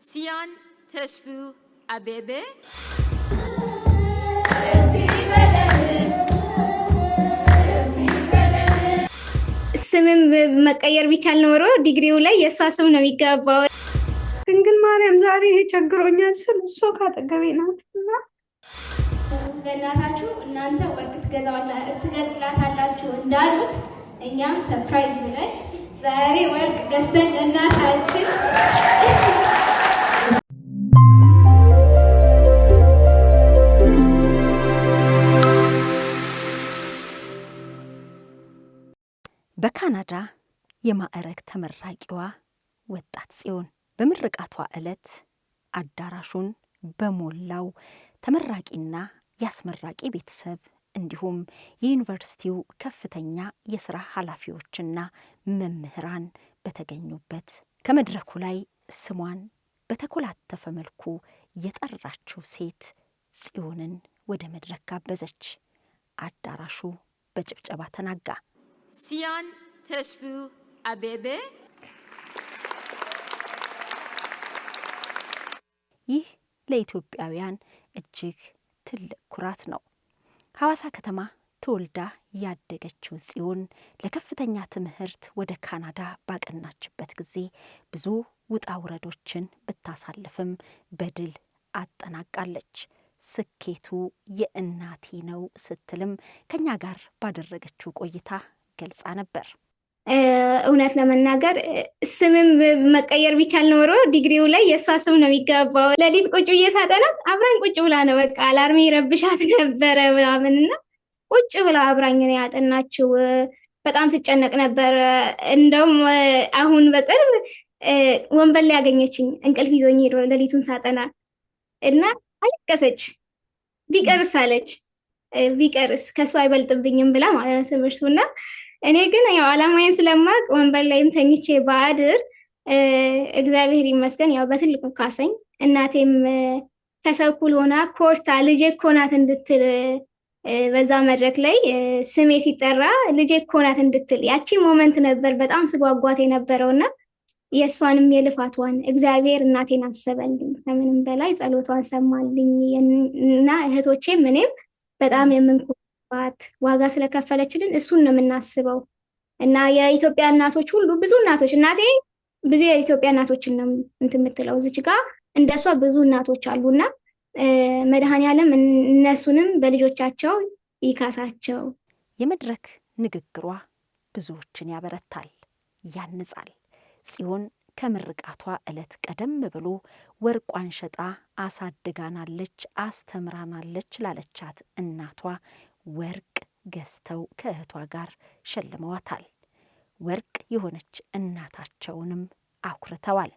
ሲያን ተስፉ አቤቤ ስምም መቀየር ቢቻል ኖሮ ዲግሪው ላይ የሷ ስም ነው የሚገባው። ድንግል ማርያም ዛሬ ይሄ ቸግሮኛል ስል እሷ ካጠገቤ ናትና ለእናታችሁ እናንተ ወርቅ ትገዝላታላችሁ እንዳሉት እኛም ሰርፕራይዝ ብለን ዛሬ ወርቅ ገዝተን ለእናታችን በካናዳ የማዕረግ ተመራቂዋ ወጣት ጽዮን በምርቃቷ ዕለት አዳራሹን በሞላው ተመራቂና ያስመራቂ ቤተሰብ እንዲሁም የዩኒቨርሲቲው ከፍተኛ የሥራ ኃላፊዎችና መምህራን በተገኙበት ከመድረኩ ላይ ስሟን በተኮላተፈ መልኩ የጠራችው ሴት ጽዮንን ወደ መድረክ ጋበዘች። አዳራሹ በጭብጨባ ተናጋ። ሲያን ተስፉ አቤቤ ይህ ለኢትዮጵያውያን እጅግ ትልቅ ኩራት ነው። ሐዋሳ ከተማ ተወልዳ ያደገችው ጽዮን ለከፍተኛ ትምህርት ወደ ካናዳ ባቀናችበት ጊዜ ብዙ ውጣ ውረዶችን ብታሳልፍም በድል አጠናቃለች። ስኬቱ የእናቴ ነው ስትልም ከኛ ጋር ባደረገችው ቆይታ ገልጻ ነበር። እውነት ለመናገር ስምም መቀየር ቢቻል ኖሮ ዲግሪው ላይ የእሷ ስም ነው የሚገባው። ሌሊት ቁጭ ብዬ ሳጠና አብራኝ ቁጭ ብላ ነው በቃ አላርሜ ረብሻት ነበረ ምናምንና ቁጭ ብላ አብራኝ ነው ያጠናችው። በጣም ትጨነቅ ነበር። እንደውም አሁን በቅርብ ወንበር ላይ ያገኘችኝ እንቅልፍ ይዞኝ ሄዶ ሌሊቱን ሳጠና እና አለቀሰች። ቢቀርስ አለች። ቢቀርስ ከእሱ አይበልጥብኝም ብላ ማለት ትምህርቱና እኔ ግን ያው አላማዬን ስለማቅ ወንበር ላይም ተኝቼ ባድር እግዚአብሔር ይመስገን ያው በትልቁ ካሰኝ። እናቴም ከሰው እኩል ሆና ኮርታ ልጄ እኮ ናት እንድትል በዛ መድረክ ላይ ስሜ ሲጠራ ልጄ እኮ ናት እንድትል ያቺ ሞመንት ነበር በጣም ስጓጓት የነበረውና የእሷንም የልፋቷን እግዚአብሔር እናቴን አሰበልኝ። ከምንም በላይ ጸሎቷን ሰማልኝ እና እህቶቼም እኔም በጣም የምንኮራት ዋጋ ስለከፈለችልን እሱን ነው የምናስበው። እና የኢትዮጵያ እናቶች ሁሉ ብዙ እናቶች እናቴ ብዙ የኢትዮጵያ እናቶችን ነው እንትን የምትለው እዚች ጋር እንደሷ ብዙ እናቶች አሉና መድኃኔዓለም እነሱንም በልጆቻቸው ይካሳቸው። የመድረክ ንግግሯ ብዙዎችን ያበረታል፣ ያንጻል። ጽዮን ከምርቃቷ ዕለት ቀደም ብሎ ወርቋን ሸጣ አሳድጋናለች፣ አስተምራናለች ላለቻት እናቷ ወርቅ ገዝተው ከእህቷ ጋር ሸልመዋታል። ወርቅ የሆነች እናታቸውንም አኩርተዋል።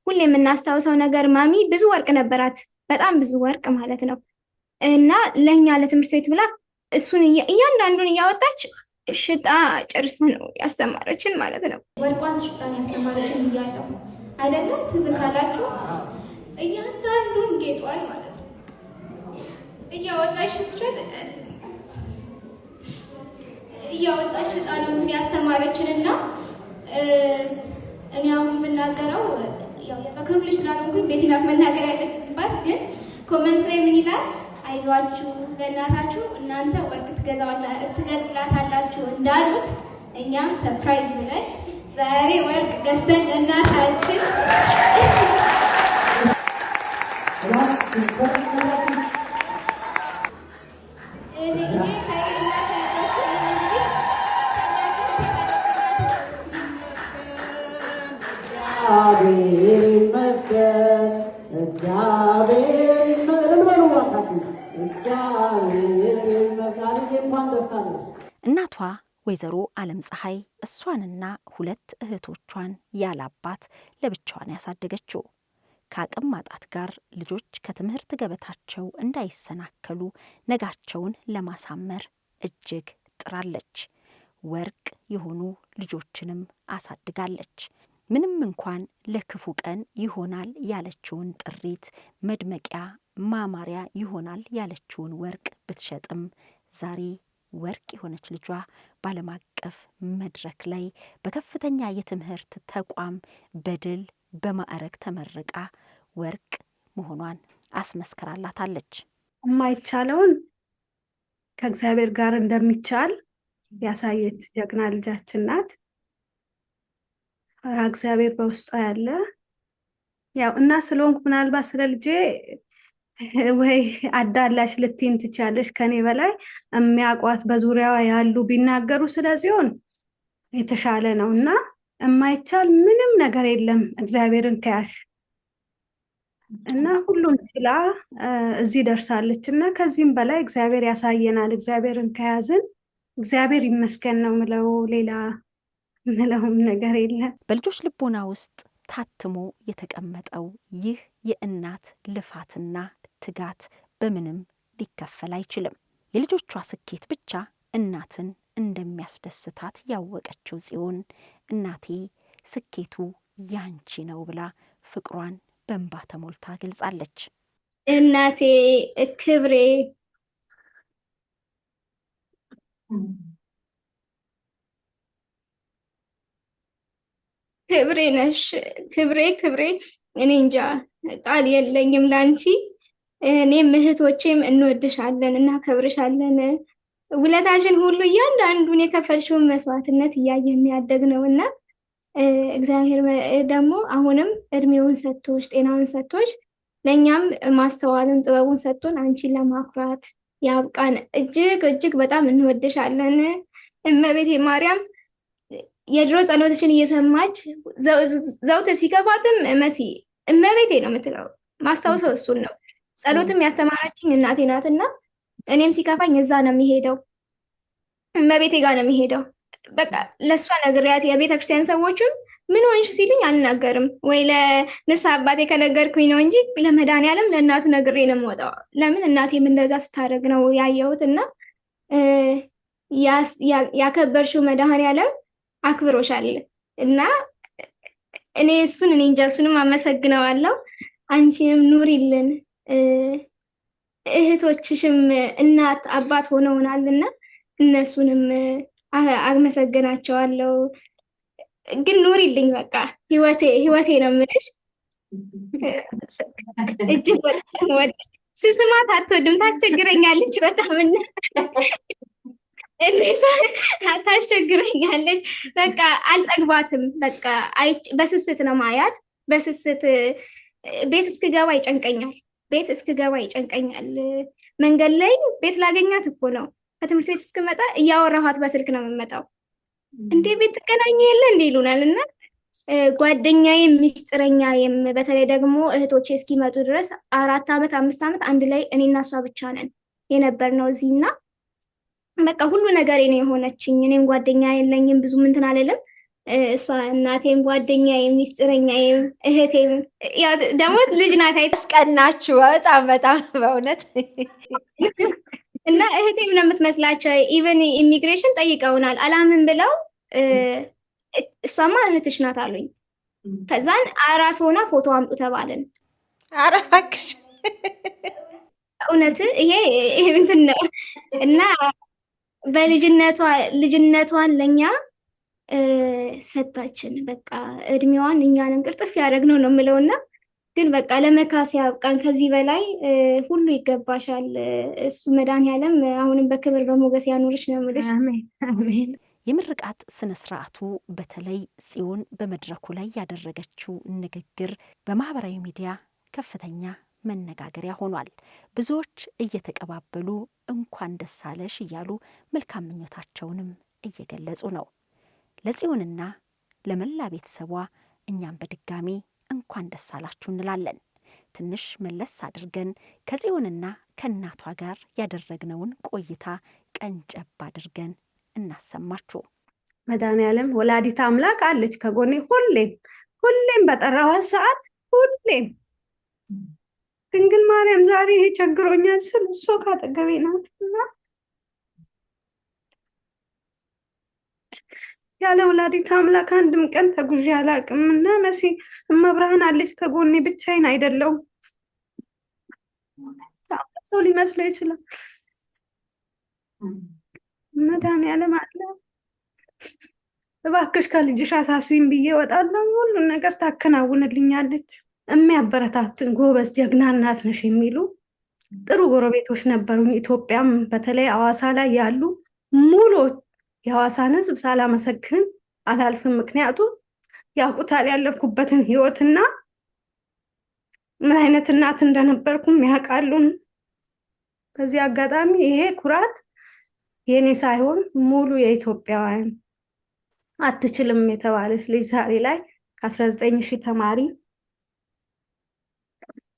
ሁሌ የምናስታውሰው ነገር ማሚ ብዙ ወርቅ ነበራት፣ በጣም ብዙ ወርቅ ማለት ነው። እና ለእኛ ለትምህርት ቤት ብላ እሱን እያንዳንዱን እያወጣች ሽጣ ጨርሳ ነው ያስተማረችን ማለት ነው። ወርቋን ሽጣ ነው ያስተማረችን እያለው አይደለም ትዝ ካላችሁ እያንዳንዱን ጌጧል ማለት ነው እያወጣች ስትሸጥ እያወጣች ሽጣ ነው እንትን ያስተማረችንና እኔ አሁን ብናገረው ያው የመክሩ ልጅ ስላልሆንኩኝ ቤቴ ናት መናገር ያለባት። ግን ኮመንት ላይ ምን ይላል? አይዟችሁ ለእናታችሁ እናንተ ወርቅ ትገዝላታላችሁ እንዳሉት እኛም ሰርፕራይዝ ብለን ዛሬ ወርቅ ገዝተን ለእናታችን እናቷ ወይዘሮ ዓለም ፀሐይ እሷንና ሁለት እህቶቿን ያላባት ለብቻዋን ያሳደገችው ከአቅም ማጣት ጋር ልጆች ከትምህርት ገበታቸው እንዳይሰናከሉ ነጋቸውን ለማሳመር እጅግ ጥራለች። ወርቅ የሆኑ ልጆችንም አሳድጋለች። ምንም እንኳን ለክፉ ቀን ይሆናል ያለችውን ጥሪት መድመቂያ ማማሪያ ይሆናል ያለችውን ወርቅ ብትሸጥም ዛሬ ወርቅ የሆነች ልጇ በዓለም አቀፍ መድረክ ላይ በከፍተኛ የትምህርት ተቋም በድል በማዕረግ ተመርቃ ወርቅ መሆኗን አስመስክራላታለች። የማይቻለውን ከእግዚአብሔር ጋር እንደሚቻል ያሳየች ጀግና ልጃችን ናት። እግዚአብሔር በውስጧ ያለ ያው እና ስለሆንኩ ምናልባት ስለ ልጄ ወይ አዳላሽ ልትይን ትችያለሽ። ከኔ በላይ የሚያውቋት በዙሪያዋ ያሉ ቢናገሩ ስለዚሆን የተሻለ ነው እና የማይቻል ምንም ነገር የለም እግዚአብሔርን ከያሽ እና ሁሉን ችላ እዚህ ደርሳለች እና ከዚህም በላይ እግዚአብሔር ያሳየናል። እግዚአብሔርን ከያዝን እግዚአብሔር ይመስገን ነው ምለው። ሌላ ምለውም ነገር የለም። በልጆች ልቦና ውስጥ ታትሞ የተቀመጠው ይህ የእናት ልፋትና ትጋት በምንም ሊከፈል አይችልም። የልጆቿ ስኬት ብቻ እናትን እንደሚያስደስታት ያወቀችው ጽዮን እናቴ ስኬቱ ያንቺ ነው ብላ ፍቅሯን በእንባ ተሞልታ ገልጻለች። እናቴ ክብሬ ክብሬ ነሽ፣ ክብሬ እኔ እንጃ ቃል የለኝም ላንቺ። እኔም እህቶቼም እንወድሻለን፣ እናከብርሻለን። ውለታሽን ሁሉ እያንዳንዱን የከፈልሽውን መስዋዕትነት እያየን ያደግነው እና እግዚአብሔር ደግሞ አሁንም እድሜውን ሰጥቶሽ ጤናውን ሰጥቶሽ ለእኛም ማስተዋልን ጥበቡን ሰጥቶን አንቺን ለማኩራት ያብቃን። እጅግ በጣም እንወድሻለን እመቤቴ ማርያም። የድሮ ጸሎትሽን እየሰማች ዘውትር ሲከፋትም መሲ እመቤቴ ነው የምትለው። ማስታውሰው እሱን ነው። ጸሎትም ያስተማረችኝ እናቴ ናትና እኔም ሲከፋኝ እዛ ነው የሚሄደው፣ እመቤቴ ጋር ነው የሚሄደው። በቃ ለእሷ ነግሬያት የቤተክርስቲያን ሰዎችም ምን ሆንሽ ሲሉኝ አልናገርም፣ ወይ ለንስሐ አባቴ ከነገርኩኝ ነው እንጂ ለመድኃኒዓለም ለእናቱ ነግሬ ነው የምወጣው። ለምን እናቴም እንደዛ ስታደርግ ነው ያየሁት እና ያከበርሽው መድኃኒዓለም አክብሮሻል እና እኔ እንጃ እሱንም አመሰግነዋለሁ። አንቺንም ኑሪልን፣ እህቶችሽም እናት አባት ሆነውናልና እነሱንም አመሰግናቸዋለሁ። ግን ኑሪልኝ፣ በቃ ህይወቴ ነው የምልሽ። እጅግ በጣም ስስማት አትወድም፣ ታስቸግረኛለች በጣም ታስቸግረኛለች። በቃ አልጠግባትም። በቃ በስስት ነው ማያት። በስስት ቤት እስክገባ ይጨንቀኛል። መንገድ ላይ ቤት ላገኛት እኮ ነው ከትምህርት ቤት እስክመጣ እያወራኋት በስልክ ነው የምመጣው። እንዴ ቤት ትገናኙ የለ እንዴ ይሉናል። እና ጓደኛዬም ሚስጥረኛዬም በተለይ ደግሞ እህቶቼ እስኪመጡ ድረስ 4 ዓመት 5 ዓመት አንድ ላይ እኔና እሷ ብቻ ነን የነበርነው እዚህ እና በቃ ሁሉ ነገር ነው የሆነችኝ። እኔም ጓደኛ የለኝም ብዙ እንትን አልልም። እሷ እናቴም ጓደኛዬም ሚስጥረኛዬም እህቴም ያው ደግሞ ልጅ ናት። ያስቀናችሁ በጣም በእውነት እና እህቴም ነው የምትመስላቸው። ኢቨን ኢሚግሬሽን ጠይቀውናል አላምን ብለው እሷማ እህትሽ ናት አሉኝ። ከዛን አራስ ሆና ፎቶ አምጡ ተባልን። ኧረ እባክሽ እውነት ይሄ እንትን ነው እና ልጅነቷን ለኛ ሰጣችን። በቃ እድሜዋን እኛንም ቅርጥፍ ያደረግነው ነው የምለውና ግን በቃ ለመካስ ያብቃን። ከዚህ በላይ ሁሉ ይገባሻል። እሱ መድኃኒዓለም አሁንም በክብር በሞገስ ያኑርሽ ነው የምልሽ። አሜን። የምርቃት ስነ ስርዓቱ በተለይ ጽዮን በመድረኩ ላይ ያደረገችው ንግግር በማህበራዊ ሚዲያ ከፍተኛ መነጋገሪያ ሆኗል። ብዙዎች እየተቀባበሉ እንኳን ደስ አለሽ እያሉ መልካም ምኞታቸውንም እየገለጹ ነው። ለጽዮንና ለመላ ቤተሰቧ እኛም በድጋሚ እንኳን ደስ አላችሁ እንላለን። ትንሽ መለስ አድርገን ከጽዮንና ከእናቷ ጋር ያደረግነውን ቆይታ ቀንጨብ አድርገን እናሰማችሁ። መድኃኒዓለም ወላዲት አምላክ አለች ከጎኔ ሁሌም በጠራኋት ሰዓት ሁሌም። ድንግል ማርያም ዛሬ ይሄ ቸግሮኛል ስል እሷ ካጠገቤ ናትና ያለ ወላዲት አምላክ አንድም ቀን ተጉዤ አላውቅም እና መሲ እመብርሃን አለች ከጎኔ። ብቻዬን አይደለሁም። ሰው ሊመስለው ይችላል። መድኃኒዓለም አለ። እባክሽ ከልጅሽ አሳስቢኝ ብዬ እወጣለሁ። ሁሉን ነገር ታከናውንልኛለች። የሚያበረታቱኝ ጎበዝ ጀግና እናት ነሽ የሚሉ ጥሩ ጎረቤቶች ነበሩኝ። ኢትዮጵያም በተለይ ሐዋሳ ላይ ያሉ ሙሉ የሐዋሳን ሕዝብ ሳላመሰግን አላልፍም። ምክንያቱም ያውቁታል ያለፍኩበትን ህይወትና ምን አይነት እናት እንደነበርኩም ያውቃሉን። በዚህ አጋጣሚ ይሄ ኩራት የኔ ሳይሆን ሙሉ የኢትዮጵያውያን አትችልም የተባለች ልጅ ዛሬ ላይ ከ19,000 ተማሪ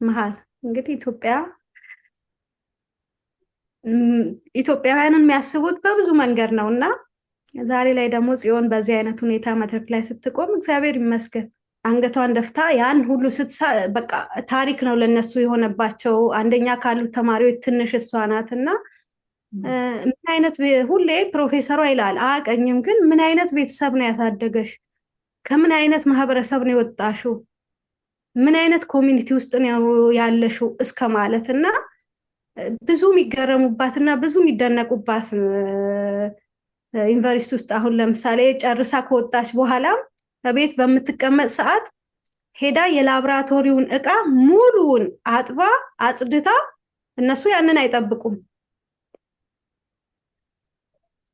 መሃል እንግዲህ ኢትዮጵያውያንን የሚያስቡት በብዙ መንገድ ነው እና ዛሬ ላይ ደግሞ ጽዮን በዚህ አይነት ሁኔታ መድረክ ላይ ስትቆም እግዚአብሔር ይመስገን አንገቷን ደፍታ ያን ሁሉ በቃ ታሪክ ነው ለነሱ የሆነባቸው። አንደኛ ካሉት ተማሪዎች ትንሽ እሷ ናት እና ምን አይነት ሁሌ ፕሮፌሰሯ ይላል አያቀኝም፣ ግን ምን አይነት ቤተሰብ ነው ያሳደገሽ? ከምን አይነት ማህበረሰብ ነው የወጣሽው? ምን አይነት ኮሚኒቲ ውስጥ ነው ያለሽው? እስከ ማለት እና ብዙ የሚገረሙባት እና ብዙ የሚደነቁባት ዩኒቨርሲቲ ውስጥ አሁን ለምሳሌ ጨርሳ ከወጣች በኋላ በቤት በምትቀመጥ ሰዓት ሄዳ የላብራቶሪውን እቃ ሙሉውን አጥባ አጽድታ፣ እነሱ ያንን አይጠብቁም።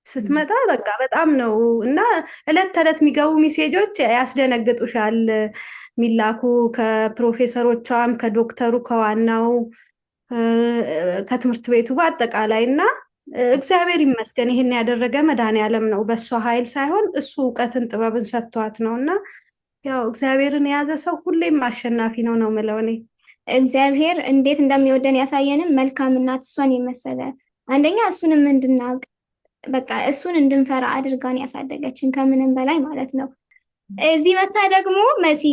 ስትመጣ በቃ በጣም ነው እና እለት ተዕለት የሚገቡ ሜሴጆች ያስደነግጡሻል። ሚላኩ ከፕሮፌሰሮቿም ከዶክተሩ ከዋናው ከትምህርት ቤቱ በአጠቃላይ እና እግዚአብሔር ይመስገን ይሄን ያደረገ መድኃኔዓለም ነው። በእሷ ኃይል ሳይሆን እሱ እውቀትን ጥበብን ሰጥቷት ነው እና ያው እግዚአብሔርን የያዘ ሰው ሁሌም አሸናፊ ነው ነው የምለው እኔ። እግዚአብሔር እንዴት እንደሚወደን ያሳየንም መልካም እናት እሷን የመሰለ አንደኛ እሱንም እንድናውቅ በቃ እሱን እንድንፈራ አድርጋን ያሳደገችን ከምንም በላይ ማለት ነው። እዚህ መታ ደግሞ መሲ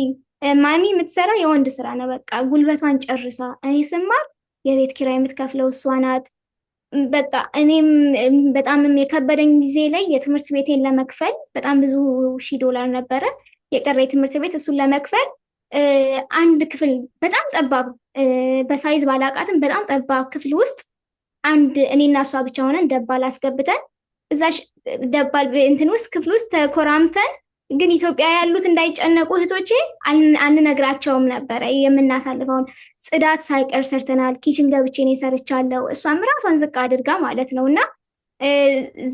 ማሚ የምትሰራው የወንድ ስራ ነው። በቃ ጉልበቷን ጨርሳ እኔ ስማር የቤት ኪራይ የምትከፍለው እሷ ናት። በቃ እኔም በጣም የከበደኝ ጊዜ ላይ የትምህርት ቤቴን ለመክፈል በጣም ብዙ $1000 ነበረ የቀረ የትምህርት ቤት። እሱን ለመክፈል አንድ ክፍል በጣም ጠባብ በሳይዝ ባላቃትም በጣም ጠባብ ክፍል ውስጥ አንድ እኔና እሷ ብቻ ሆነን ደባል አስገብተን እዛሽ ደባል እንትን ውስጥ ክፍል ውስጥ ተኮራምተን፣ ግን ኢትዮጵያ ያሉት እንዳይጨነቁ እህቶቼ አንነግራቸውም ነበረ የምናሳልፈውን። ጽዳት ሳይቀር ሰርተናል። ኪችን ገብቼ እኔ ሰርቻለሁ፣ እሷም ራሷን ዝቅ አድርጋ ማለት ነው። እና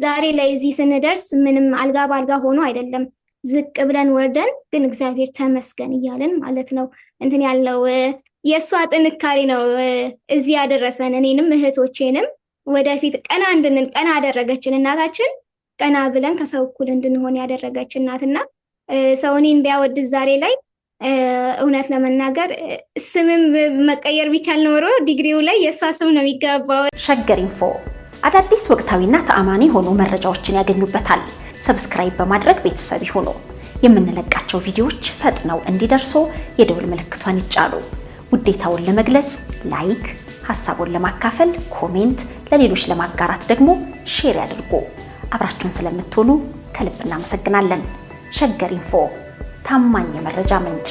ዛሬ ላይ እዚህ ስንደርስ ምንም አልጋ በአልጋ ሆኖ አይደለም፣ ዝቅ ብለን ወርደን ግን እግዚአብሔር ተመስገን እያለን ማለት ነው እንትን ያለው የእሷ ጥንካሬ ነው እዚህ ያደረሰን እኔንም እህቶቼንም ወደፊት ቀና እንድንል ቀና ያደረገችን እናታችን፣ ቀና ብለን ከሰው እኩል እንድንሆን ያደረገች እናትና ሰው እኔን ቢያወድስ ዛሬ ላይ እውነት ለመናገር ስምም መቀየር ቢቻል ኖሮ ዲግሪው ላይ የእሷ ስም ነው የሚገባው። ሸገር ኢንፎ አዳዲስ ወቅታዊና ተአማኒ የሆኑ መረጃዎችን ያገኙበታል። ሰብስክራይብ በማድረግ ቤተሰብ ይሁኑ። የምንለቃቸው ቪዲዮዎች ፈጥነው እንዲደርሱ የደውል ምልክቷን ይጫኑ። ውዴታውን ለመግለጽ ላይክ፣ ሀሳቡን ለማካፈል ኮሜንት፣ ለሌሎች ለማጋራት ደግሞ ሼር ያድርጉ። አብራችሁን ስለምትሆኑ ከልብ እናመሰግናለን። ሸገር ኢንፎ ታማኝ የመረጃ ምንጭ